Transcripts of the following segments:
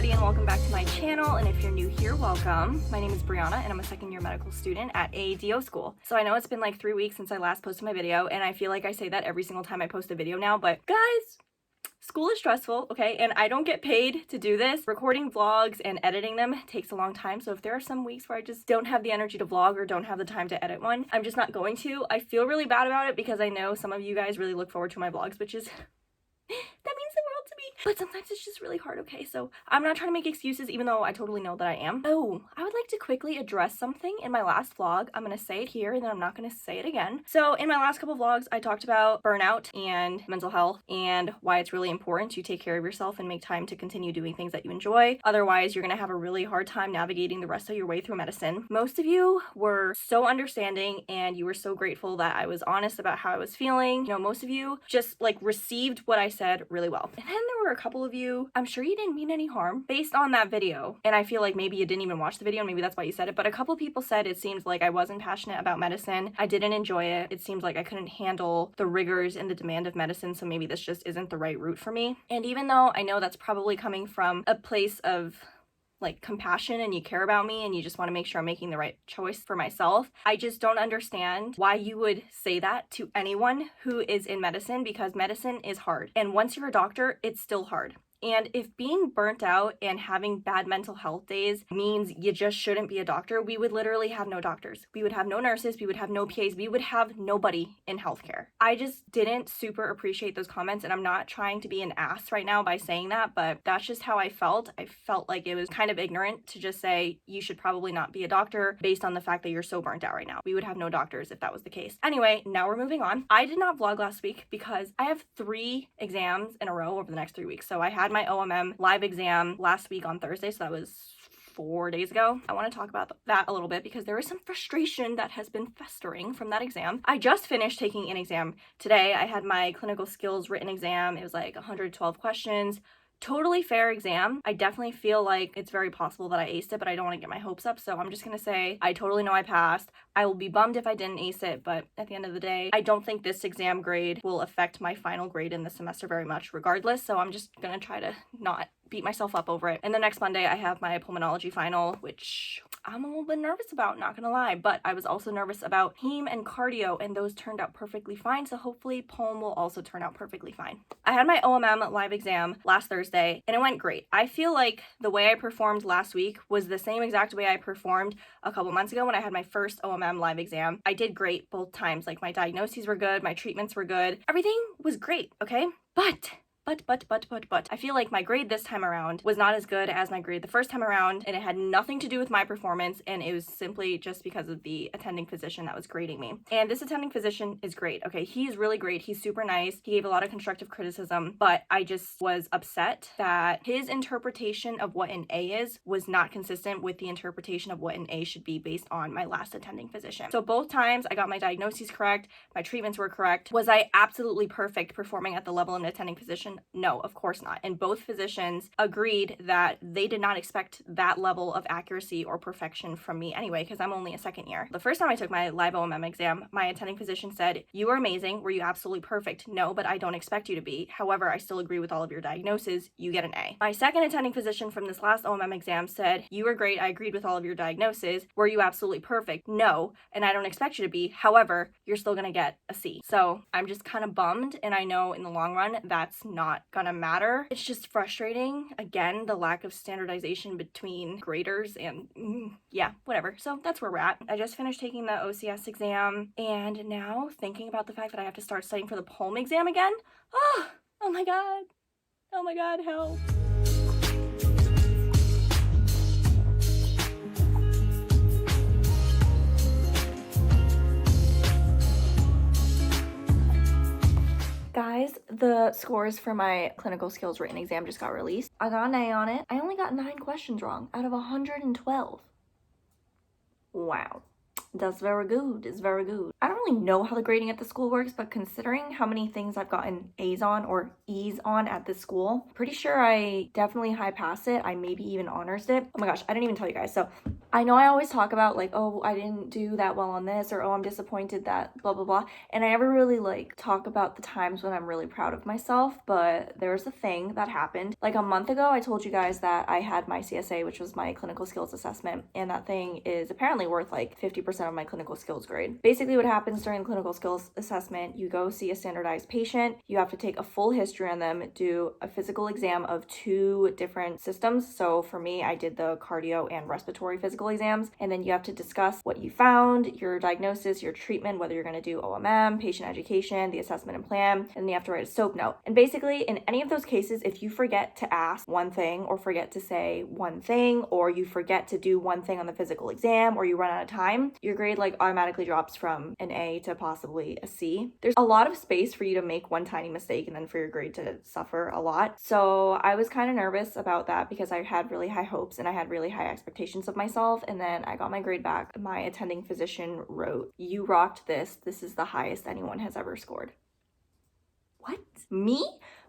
everybody, and welcome back to my channel. And if you're new here, welcome. My name is b.eeana and I'm a second-year medical student at a DO school. So I know it's been like 3 weeks since I last posted my video, and I feel like I say that every single time I post a video now, but guys, school is stressful, okay? And I don't get paid to do this. Recording vlogs and editing them takes a long time. So if there are some weeks where I just don't have the energy to vlog or don't have the time to edit one, I'm just not going to. I feel really bad about it because I know some of you guys really look forward to my vlogs, which is that means the world to me. But sometimes it's just really hard, okay? So I'm not trying to make excuses, even though I totally know that I am. Oh, I would like to quickly address something in my last vlog. I'm gonna say it here and then I'm not gonna say it again. So in my last couple vlogs, I talked about burnout and mental health and why it's really important to take care of yourself and make time to continue doing things that you enjoy. Otherwise, you're gonna have a really hard time navigating the rest of your way through medicine. Most of you were so understanding and you were so grateful that I was honest about how I was feeling. You know, most of you just like received what I said really well. And then there were a couple of you, I'm sure you didn't mean any harm based on that video. And I feel like maybe you didn't even watch the video and maybe that's why you said it. But a couple people said it seems like I wasn't passionate about medicine. I didn't enjoy it. It seems like I couldn't handle the rigors and the demand of medicine. So maybe this just isn't the right route for me. And even though I know that's probably coming from a place of like compassion and you care about me and you just want to make sure I'm making the right choice for myself, I just don't understand why you would say that to anyone who is in medicine, because medicine is hard. And once you're a doctor, it's still hard. And if being burnt out and having bad mental health days means you just shouldn't be a doctor, we would literally have no doctors. We would have no nurses, we would have no PAs, we would have nobody in healthcare. I just didn't super appreciate those comments, and I'm not trying to be an ass right now by saying that, but that's just how I felt. I felt like it was kind of ignorant to just say you should probably not be a doctor based on the fact that you're so burnt out right now. We would have no doctors if that was the case. Anyway, now we're moving on. I did not vlog last week because I have 3 exams in a row over the next 3 weeks. So I had my Omm Live Exam last week on Thursday, so that was 4 days ago. I want to talk about that a little bit because there is some frustration that has been festering from that exam. I just finished taking an exam today. I had my clinical skills written exam. It was like 112 questions. Totally fair exam. I definitely feel like it's very possible that I aced it, but I don't want to get my hopes up. So I'm just going to say I totally know I passed. I will be bummed if I didn't ace it, but at the end of the day, I don't think this exam grade will affect my final grade in the semester very much regardless. So I'm just going to try to not beat myself up over it. And the next Monday I have my Pulmonology Final, which I'm a little bit nervous about, not gonna lie, but I was also nervous about heme and cardio, and those turned out perfectly fine. So hopefully Pulm will also turn out perfectly fine. I had my Omm Live Exam last Thursday and it went great. I feel like the way I performed last week was the same exact way I performed a couple months ago when I had my first Omm Live Exam. I did great both times. Like my diagnoses were good, my treatments were good, everything was great, okay? But I feel like my grade this time around was not as good as my grade the first time around, and it had nothing to do with my performance, and it was simply just because of the attending physician that was grading me. And this attending physician is great, okay? He's really great. He's super nice. He gave a lot of constructive criticism, but I just was upset that his interpretation of what an A is was not consistent with the interpretation of what an A should be based on my last attending physician. So both times I got my diagnoses correct, my treatments were correct. Was I absolutely perfect performing at the level of an attending physician? No, of course not. And both physicians agreed that they did not expect that level of accuracy or perfection from me anyway, because I'm only a second year. The first time I took my live Omm exam, my attending physician said, "You are amazing. Were you absolutely perfect? No, but I don't expect you to be. However, I still agree with all of your diagnoses. You get an A." My second attending physician from this last Omm exam said, "You were great. I agreed with all of your diagnoses. Were you absolutely perfect? No, and I don't expect you to be. However, you're still gonna get a C." So I'm just kind of bummed, and I know in the long run that's not gonna matter. It's just frustrating. Again, the lack of standardization between graders and yeah, whatever. So that's where we're at. I just finished taking the OCS exam and now thinking about the fact that I have to start studying for the Pulm exam again. Oh my god. Oh my god, help. Guys, the scores for my clinical skills written exam just got released. I got an A on it. I only got 9 questions wrong out of 112. Wow. That's very good. It's very good. I don't really know how the grading at the school works, but considering how many things I've gotten A's on or E's on at this school, pretty sure I definitely high passed it. I maybe even honors it. Oh my gosh, I didn't even tell you guys. So I know I always talk about like, oh, I didn't do that well on this, or oh, I'm disappointed that blah, blah, blah. And I never really like talk about the times when I'm really proud of myself, but there's a thing that happened. Like a month ago, I told you guys that I had my CSA, which was my clinical skills assessment, and that thing is apparently worth like 50% of my clinical skills grade. Basically what happens during the clinical skills assessment, you go see a standardized patient, you have to take a full history on them, do a physical exam of 2 different systems. So for me, I did the cardio and respiratory physical exams, and then you have to discuss what you found, your diagnosis, your treatment, whether you're going to do OMM, patient education, the assessment and plan, and then you have to write a SOAP note. And basically in any of those cases, if you forget to ask one thing or forget to say one thing, or you forget to do one thing on the physical exam, or you run out of time, your grade like automatically drops from an A to possibly a C. There's a lot of space for you to make one tiny mistake and then for your grade to suffer a lot. So I was kind of nervous about that because I had really high hopes and I had really high expectations of myself. And then I got my grade back. My attending physician wrote, "You rocked this. This is the highest anyone has ever scored." What?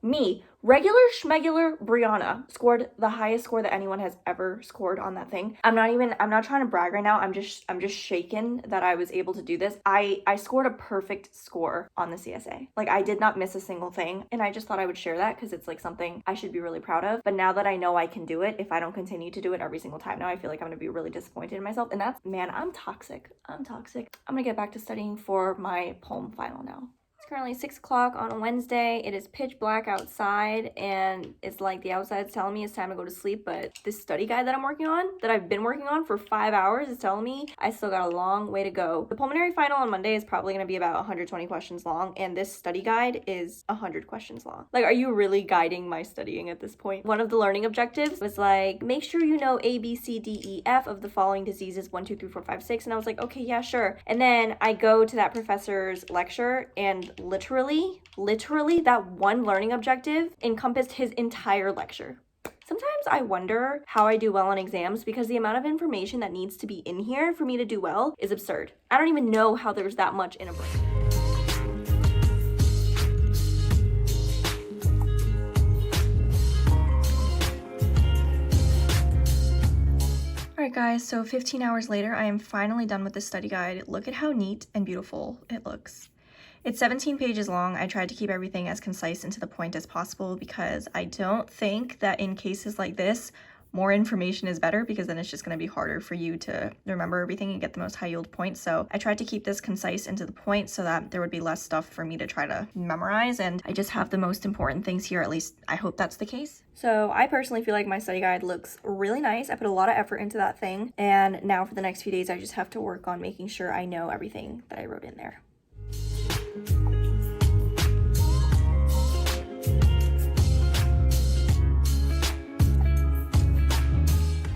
Me, regular schmegular b.eeana scored the highest score that anyone has ever scored on that thing. I'm not trying to brag right now. I'm just shaken that I was able to do this. I scored a perfect score on the CSA. Like I did not miss a single thing, and I just thought I would share that because it's like something I should be really proud of. But now that I know I can do it, if I don't continue to do it every single time now, I feel like I'm gonna be really disappointed in myself. And that's, man, I'm toxic. I'm gonna get back to studying for my Pulm final now. Currently 6 o'clock on a Wednesday. It is pitch black outside and it's like the outside's telling me it's time to go to sleep, but this study guide that I've been working on for 5 hours is telling me I still got a long way to go. The pulmonary final on Monday is probably going to be about 120 questions long, and this study guide is 100 questions long. Like, are you really guiding my studying at this point? One of the learning objectives was like, make sure you know A, B, C, D, E, F of the following diseases, 1, 2, 3, 4, 5, 6. And I was like, okay, yeah, sure. And then I go to that professor's lecture, and literally that one learning objective encompassed his entire lecture. Sometimes I wonder how I do well on exams because the amount of information that needs to be in here for me to do well is absurd. I don't even know how there's that much in a brain. Alright guys, so 15 hours later, I am finally done with the study guide. Look at how neat and beautiful it looks. It's 17 pages long. I tried to keep everything as concise and to the point as possible because I don't think that in cases like this, more information is better, because then it's just going to be harder for you to remember everything and get the most high yield points. So I tried to keep this concise and to the point so that there would be less stuff for me to try to memorize, and I just have the most important things here. At least I hope that's the case. So I personally feel like my study guide looks really nice. I put a lot of effort into that thing, and now for the next few days I just have to work on making sure I know everything that I wrote in there.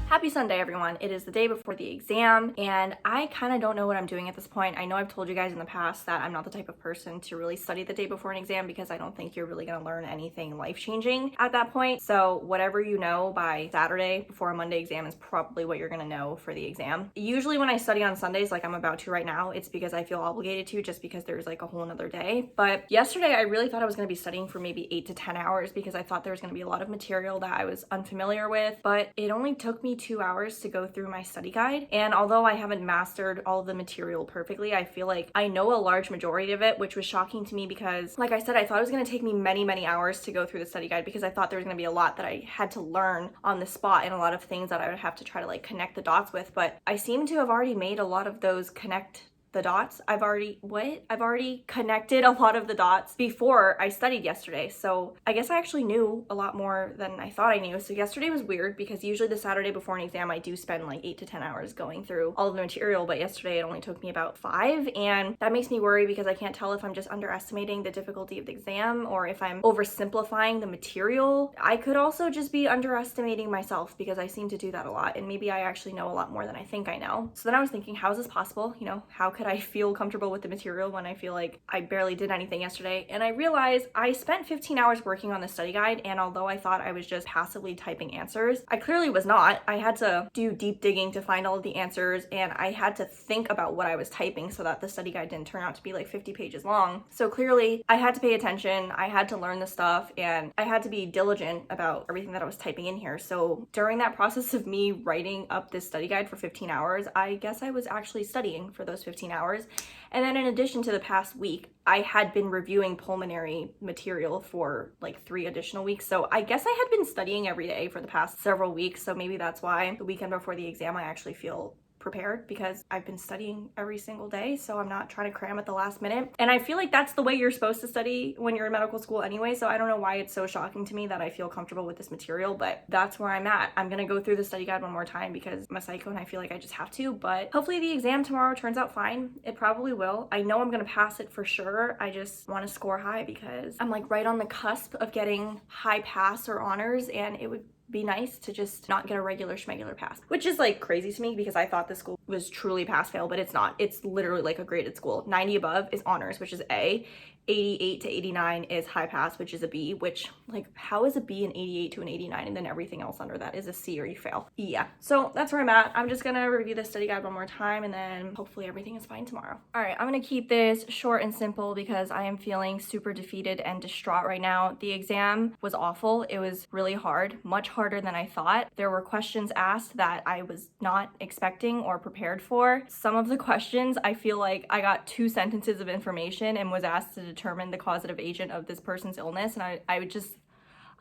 Happy Sunday, everyone. It is the day before the exam, and I kind of don't know what I'm doing at this point. I know I've told you guys in the past that I'm not the type of person to really study the day before an exam because I don't think you're really going to learn anything life-changing at that point. So whatever you know by Saturday before a Monday exam is probably what you're going to know for the exam. Usually when I study on Sundays, like I'm about to right now, it's because I feel obligated to, just because there's like a whole another day. But yesterday I really thought I was going to be studying for maybe 8 to 10 hours because I thought there was going to be a lot of material that I was unfamiliar with, but it only took me 2 hours to go through my study guide. And although I haven't mastered all of the material perfectly, I feel like I know a large majority of it, which was shocking to me because, like I said, I thought it was going to take me many hours to go through the study guide because I thought there was going to be a lot that I had to learn on the spot and a lot of things that I would have to try to like connect the dots with. But I seem to have already made a lot of those connect the dots. I've already connected a lot of the dots before I studied yesterday. So I guess I actually knew a lot more than I thought I knew. So yesterday was weird because usually the Saturday before an exam, I do spend like 8 to 10 hours going through all of the material, but yesterday it only took me about 5. And that makes me worry because I can't tell if I'm just underestimating the difficulty of the exam or if I'm oversimplifying the material. I could also just be underestimating myself because I seem to do that a lot. And maybe I actually know a lot more than I think I know. So then I was thinking, how is this possible? You know, how could could I feel comfortable with the material when I feel like I barely did anything yesterday? And I realized I spent 15 hours working on the study guide, and although I thought I was just passively typing answers, I clearly was not. I had to do deep digging to find all of the answers, and I had to think about what I was typing so that the study guide didn't turn out to be like 50 pages long. So clearly I had to pay attention, I had to learn the stuff, and I had to be diligent about everything that I was typing in here. So during that process of me writing up this study guide for 15 hours, I guess I was actually studying for those 15 hours. And then in addition to the past week, I had been reviewing pulmonary material for like 3 additional weeks. So I guess I had been studying every day for the past several weeks. So maybe that's why the weekend before the exam, I actually feel prepared, because I've been studying every single day, so I'm not trying to cram at the last minute. And I feel like that's the way you're supposed to study when you're in medical school anyway, so I don't know why it's so shocking to me that I feel comfortable with this material, but that's where I'm at. I'm gonna go through the study guide one more time because I'm a psycho and I feel like I just have to, but hopefully the exam tomorrow turns out fine. It probably will. I know I'm gonna pass it for sure. I just want to score high because I'm like right on the cusp of getting high pass or honors, and it would be nice to just not get a regular schmegular pass, which is like crazy to me because I thought this school was truly pass fail, but it's not. It's literally like a graded school. 90 above is honors, which is A. 88 to 89 is high pass, which is a B, which like how is a B an 88 to an 89 and then everything else under that is a C or you fail? Yeah, so that's where I'm at. I'm just gonna review the study guide one more time and then hopefully everything is fine tomorrow. All right, I'm gonna keep this short and simple because I am feeling super defeated and distraught right now. The exam was awful. It was really hard, much harder than I thought. There were questions asked that I was not expecting or prepared for. Some of the questions, I feel like I got 2 sentences of information and was asked to determine the causative agent of this person's illness, and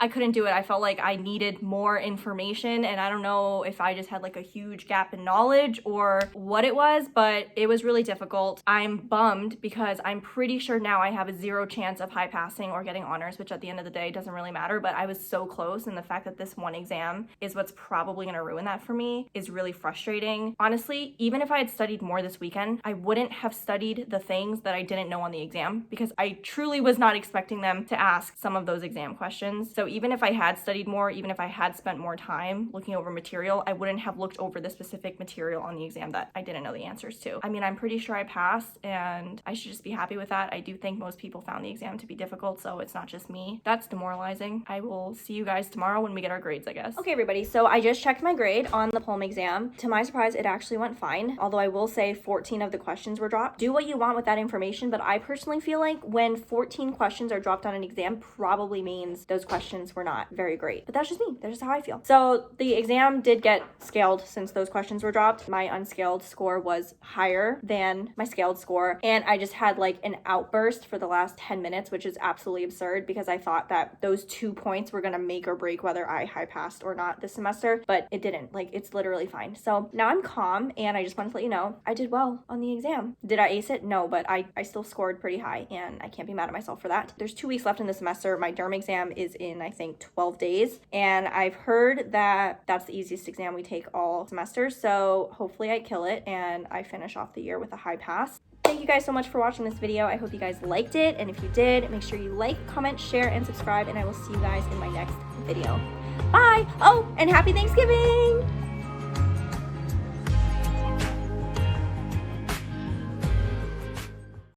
I couldn't do it. I felt like I needed more information, and I don't know if I just had like a huge gap in knowledge or what it was, but it was really difficult. I'm bummed because I'm pretty sure now I have a 0 chance of high passing or getting honors, which at the end of the day doesn't really matter, but I was so close, and the fact that this one exam is what's probably gonna ruin that for me is really frustrating. Honestly, even if I had studied more this weekend, I wouldn't have studied the things that I didn't know on the exam because I truly was not expecting them to ask some of those exam questions. So even if I had studied more, even if I had spent more time looking over material, I wouldn't have looked over the specific material on the exam that I didn't know the answers to. I mean, I'm pretty sure I passed and I should just be happy with that. I do think most people found the exam to be difficult, so it's not just me. That's demoralizing. I will see you guys tomorrow when we get our grades, I guess. Okay, everybody, so I just checked my grade on the Pulm exam. To my surprise, it actually went fine, although I will say 14 of the questions were dropped. Do what you want with that information, but I personally feel like when 14 questions are dropped on an exam, probably means those questions were not very great. But that's just me. That's just how I feel. So the exam did get scaled since those questions were dropped. My unscaled score was higher than my scaled score, and I just had like an outburst for the last 10 minutes, which is absolutely absurd because I thought that those 2 points were gonna make or break whether I high passed or not this semester, but it didn't. Like, it's literally fine. So now I'm calm, and I just wanted to let you know I did well on the exam. Did I ace it? No, but I still scored pretty high, and I can't be mad at myself for that. There's 2 weeks left in the semester. My derm exam is in, I think, 12 days, and I've heard that that's the easiest exam we take all semester, so hopefully I kill it and I finish off the year with a high pass. Thank you guys so much for watching this video. I hope you guys liked it, and if you did, make sure you like, comment, share, and subscribe, and I will see you guys in my next video. Bye! Oh, and happy Thanksgiving!